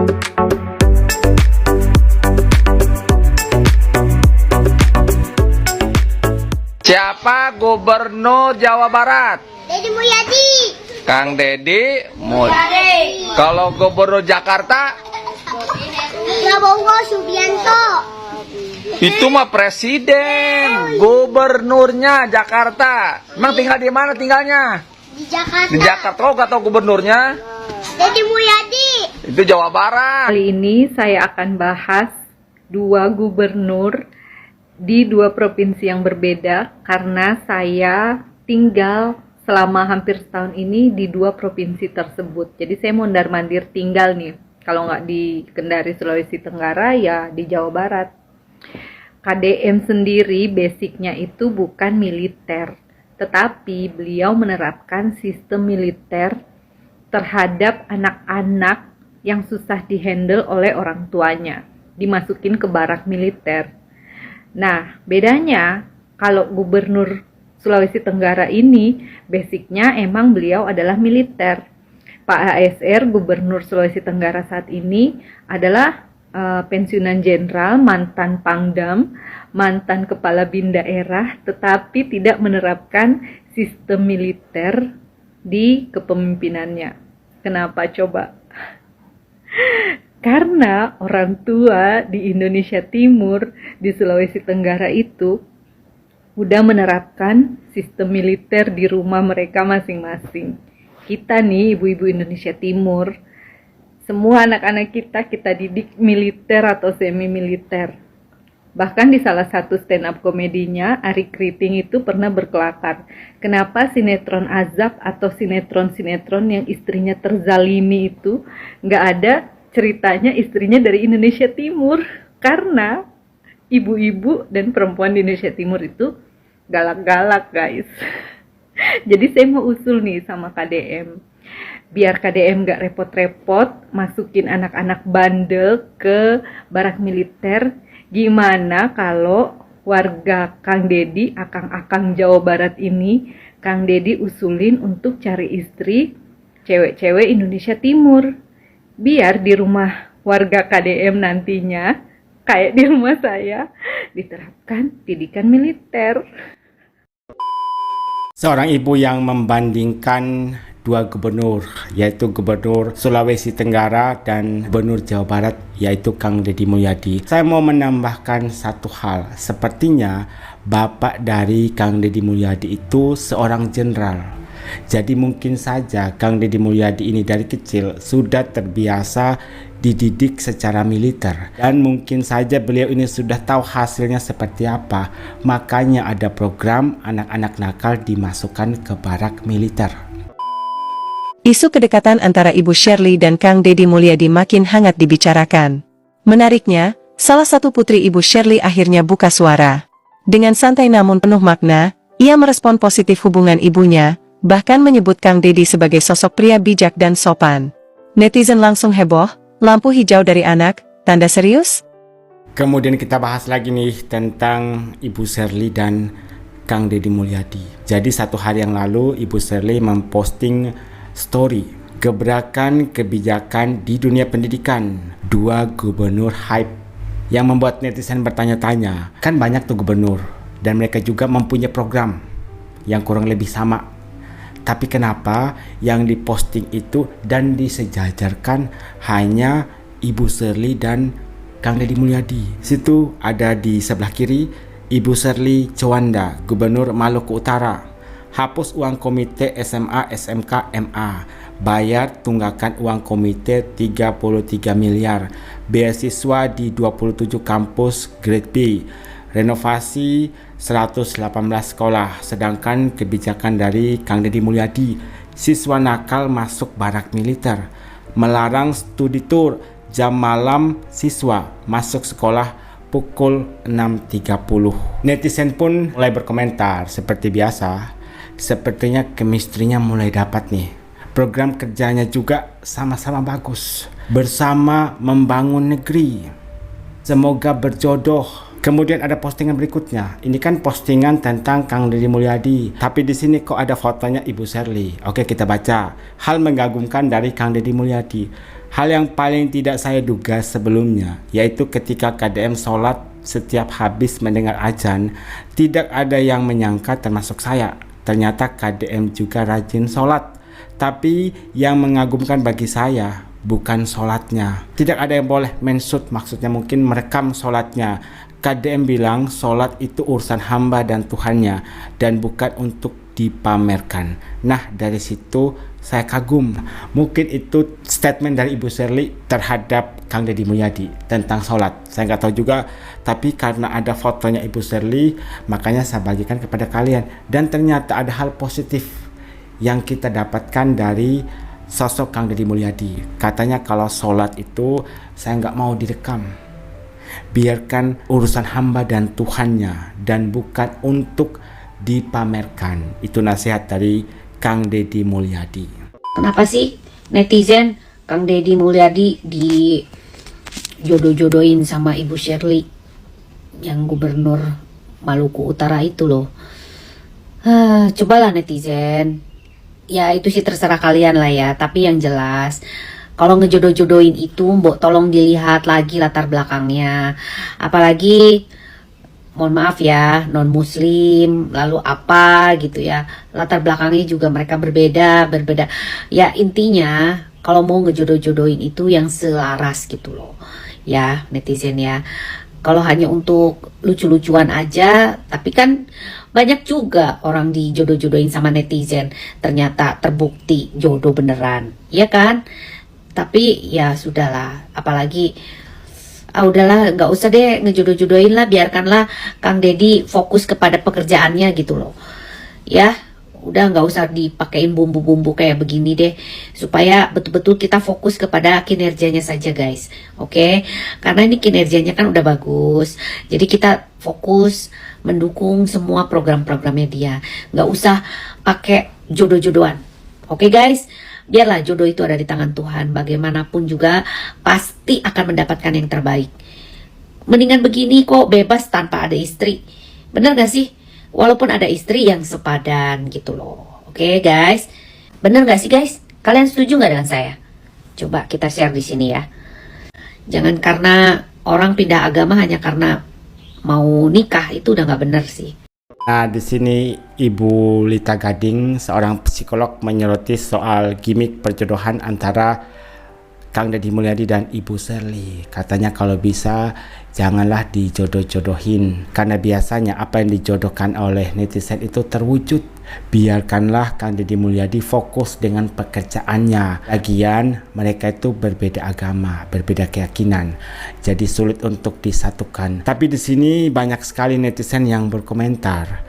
Siapa Gubernur Jawa Barat? Deddy Mulyadi. Kang Deddy Mulyadi. Kalau Gubernur Jakarta? Prabowo Subianto. Itu mah presiden. Gubernurnya Jakarta. Emang tinggal di mana tinggalnya? Di Jakarta. Di Jakarta. Kok gak tahu gubernurnya? Deddy Mulyadi. Itu Jawa Barat. Kali ini saya akan bahas dua gubernur di dua provinsi yang berbeda karena saya tinggal selama hampir setahun ini di dua provinsi tersebut. Jadi saya mondar-mandir tinggal nih. Kalau nggak di Kendari, Sulawesi Tenggara, ya di Jawa Barat. KDM sendiri basicnya itu bukan militer, tetapi beliau menerapkan sistem militer terhadap anak-anak yang susah dihandle oleh orang tuanya, dimasukin ke barak militer. Nah, bedanya kalau Gubernur Sulawesi Tenggara ini basicnya emang beliau adalah militer. Pak ASR, Gubernur Sulawesi Tenggara saat ini adalah pensiunan jenderal, mantan Pangdam, mantan kepala bin daerah, tetapi tidak menerapkan sistem militer di kepemimpinannya. Kenapa coba? Karena orang tua di Indonesia Timur, di Sulawesi Tenggara itu udah menerapkan sistem militer di rumah mereka masing-masing. Kita nih, ibu-ibu Indonesia Timur, semua anak-anak kita didik militer atau semi-militer. Bahkan di salah satu stand-up komedinya, Ari Kriting itu pernah berkelakar. Kenapa sinetron azab atau sinetron-sinetron yang istrinya terzalimi itu nggak ada ceritanya istrinya dari Indonesia Timur? Karena ibu-ibu dan perempuan di Indonesia Timur itu galak-galak, guys. Jadi saya mau usul nih sama KDM, biar KDM gak repot-repot masukin anak-anak bandel ke barak militer. Gimana kalau warga Kang Deddy, akang-akang Jawa Barat ini, Kang Deddy usulin untuk cari istri cewek-cewek Indonesia Timur, biar di rumah warga KDM nantinya kayak di rumah saya diterapkan didikan militer. Seorang ibu yang membandingkan dua gubernur, yaitu Gubernur Sulawesi Tenggara dan Gubernur Jawa Barat, yaitu Kang Deddy Mulyadi. Saya mau menambahkan satu hal, sepertinya bapak dari Kang Deddy Mulyadi itu seorang jenderal. Jadi mungkin saja Kang Deddy Mulyadi ini dari kecil sudah terbiasa dididik secara militer, dan mungkin saja beliau ini sudah tahu hasilnya seperti apa, makanya ada program anak-anak nakal dimasukkan ke barak militer. Isu kedekatan antara Ibu Shirley dan Kang Deddy Mulyadi makin hangat dibicarakan. Menariknya, salah satu putri Ibu Shirley akhirnya buka suara. Dengan santai namun penuh makna, ia merespon positif hubungan ibunya, bahkan menyebut Kang Deddy sebagai sosok pria bijak dan sopan. Netizen langsung heboh, lampu hijau dari anak, tanda serius? Kemudian kita bahas lagi nih tentang Ibu Shirley dan Kang Deddy Mulyadi. Jadi satu hari yang lalu Ibu Shirley memposting story gebrakan kebijakan di dunia pendidikan, dua gubernur hype, yang membuat netizen bertanya-tanya, kan banyak tuh gubernur dan mereka juga mempunyai program yang kurang lebih sama, tapi kenapa yang diposting itu dan disejajarkan hanya Ibu Shirley dan Kang Deddy Mulyadi? Situ ada di sebelah kiri Ibu Shirley Chowanda, Gubernur Maluku Utara. Hapus uang komite SMA, SMK, MA. Bayar tunggakan uang komite 33 miliar. Beasiswa di 27 kampus grade B. Renovasi 118 sekolah. Sedangkan kebijakan dari Kang Deddy Mulyadi, siswa nakal masuk barak militer. Melarang studi tour, jam malam siswa masuk sekolah pukul 6.30. Netizen pun mulai berkomentar seperti biasa. Sepertinya chemistry-nya mulai dapat nih. Program kerjanya juga sama-sama bagus. Bersama membangun negeri. Semoga berjodoh. Kemudian ada postingan berikutnya. Ini kan postingan tentang Kang Deddy Mulyadi. Tapi di sini kok ada fotonya Ibu Shirley. Oke, kita baca. Hal mengagumkan dari Kang Deddy Mulyadi. Hal yang paling tidak saya duga sebelumnya, yaitu ketika KDM sholat setiap habis mendengar azan, tidak ada yang menyangka termasuk saya. Ternyata KDM juga rajin sholat. Tapi yang mengagumkan bagi saya bukan sholatnya. Tidak ada yang boleh mensut, maksudnya mungkin merekam sholatnya. KDM bilang sholat itu urusan hamba dan Tuhannya dan bukan untuk dipamerkan. Nah, dari situ saya kagum. Mungkin itu statement dari Ibu Shirley terhadap Kang Deddy Mulyadi tentang sholat. Saya nggak tahu juga, tapi karena ada fotonya Ibu Shirley, makanya saya bagikan kepada kalian. Dan ternyata ada hal positif yang kita dapatkan dari sosok Kang Deddy Mulyadi. Katanya kalau sholat itu saya nggak mau direkam. Biarkan urusan hamba dan Tuhannya dan bukan untuk dipamerkan. Itu nasihat dari Kang Deddy Mulyadi. Kenapa sih netizen Kang Deddy Mulyadi dijodoh-jodohin sama Ibu Shirley yang gubernur Maluku Utara itu loh? Cobalah netizen, ya itu sih terserah kalian lah ya. Tapi yang jelas, kalau ngejodoh-jodohin itu, mbok tolong dilihat lagi latar belakangnya. Apalagi, mohon maaf ya, non muslim, lalu apa gitu ya. Latar belakangnya juga mereka berbeda. Ya intinya, kalau mau ngejodoh-jodohin itu yang selaras gitu loh. Ya netizen ya. Kalau hanya untuk lucu-lucuan aja, tapi kan banyak juga orang dijodoh-jodohin sama netizen. Ternyata terbukti jodoh beneran, ya kan? Tapi ya sudahlah, apalagi udahlah, nggak usah deh ngejodoh-jodohin lah, biarkanlah Kang Deddy fokus kepada pekerjaannya gitu loh. Ya, udah nggak usah dipakein bumbu-bumbu kayak begini deh, supaya betul-betul kita fokus kepada kinerjanya saja guys. Oke? Karena ini kinerjanya kan udah bagus. Jadi kita fokus mendukung semua program-programnya dia. Nggak usah pakai jodoh-jodohan. Oke guys? Biarlah jodoh itu ada di tangan Tuhan. Bagaimanapun juga pasti akan mendapatkan yang terbaik. Mendingan begini kok, bebas tanpa ada istri. Bener gak sih? Walaupun ada istri yang sepadan gitu loh. Oke guys? Bener gak sih guys? Kalian setuju gak dengan saya? Coba kita share di sini ya. Jangan karena orang pindah agama hanya karena mau nikah, itu udah gak bener sih. Nah, di sini Ibu Lita Gading, seorang psikolog, menyoroti soal gimmick perjodohan antara Kang Deddy Mulyadi dan Ibu Shirley. Katanya kalau bisa janganlah dijodoh-jodohin, karena biasanya apa yang dijodohkan oleh netizen itu terwujud. Biarkanlah Kang Deddy Mulyadi fokus dengan pekerjaannya. Lagian mereka itu berbeda agama, berbeda keyakinan, jadi sulit untuk disatukan. Tapi di sini banyak sekali netizen yang berkomentar,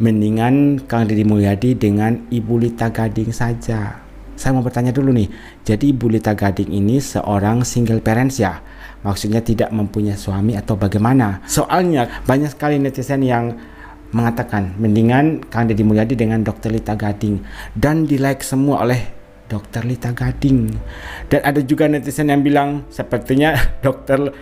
mendingan Kang Deddy Mulyadi dengan Ibu Lita Gading saja. Saya mau bertanya dulu nih, jadi Ibu Lita Gading ini seorang single parents ya? Maksudnya tidak mempunyai suami atau bagaimana? Soalnya banyak sekali netizen yang mengatakan mendingan Kang Deddy Mulyadi dengan Dr. Lita Gading, dan di like semua oleh Dr. Lita Gading. Dan ada juga netizen yang bilang sepertinya Dr.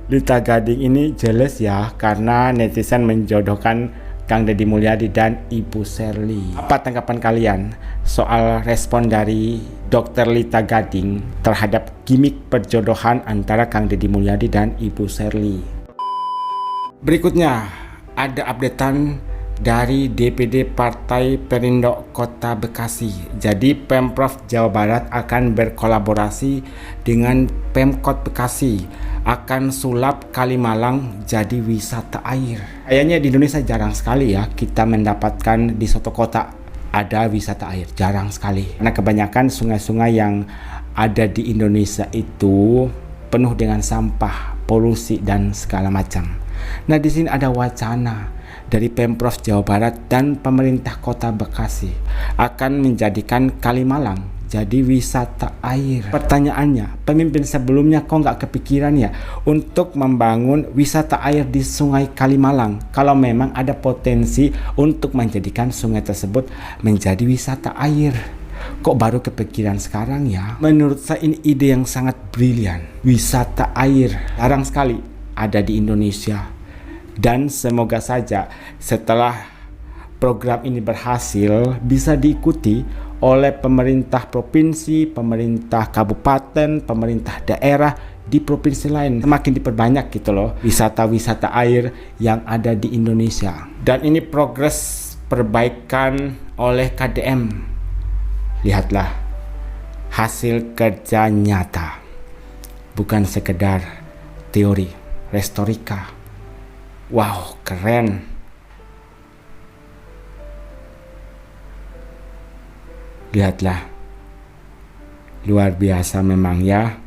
Lita Gading ini jealous ya, karena netizen menjodohkan Kang Deddy Mulyadi dan Ibu Shirley. Apa tanggapan kalian soal respon dari Dr. Lita Gading terhadap gimmick perjodohan antara Kang Deddy Mulyadi dan Ibu Shirley? Berikutnya ada updatean dari DPD Partai Perindo Kota Bekasi. Jadi Pemprov Jawa Barat akan berkolaborasi dengan Pemkot Bekasi, akan sulap Kalimalang jadi wisata air. Kayaknya di Indonesia jarang sekali ya kita mendapatkan di suatu kota ada wisata air, jarang sekali. Karena kebanyakan sungai-sungai yang ada di Indonesia itu penuh dengan sampah, polusi dan segala macam. Nah, di sini ada wacana dari Pemprov Jawa Barat dan pemerintah Kota Bekasi akan menjadikan Kalimalang jadi wisata air. Pertanyaannya, pemimpin sebelumnya kok nggak kepikiran ya untuk membangun wisata air di Sungai Kalimalang kalau memang ada potensi untuk menjadikan sungai tersebut menjadi wisata air? Kok baru kepikiran sekarang ya? Menurut saya ini ide yang sangat brilian. Wisata air jarang sekali ada di Indonesia, dan semoga saja setelah program ini berhasil bisa diikuti oleh pemerintah provinsi, pemerintah kabupaten, pemerintah daerah di provinsi lain. Semakin diperbanyak gitu loh wisata-wisata air yang ada di Indonesia. Dan ini progres perbaikan oleh KDM. Lihatlah hasil kerja nyata, bukan sekedar teori. Restorika, wow, keren. Lihatlah, luar biasa memang ya.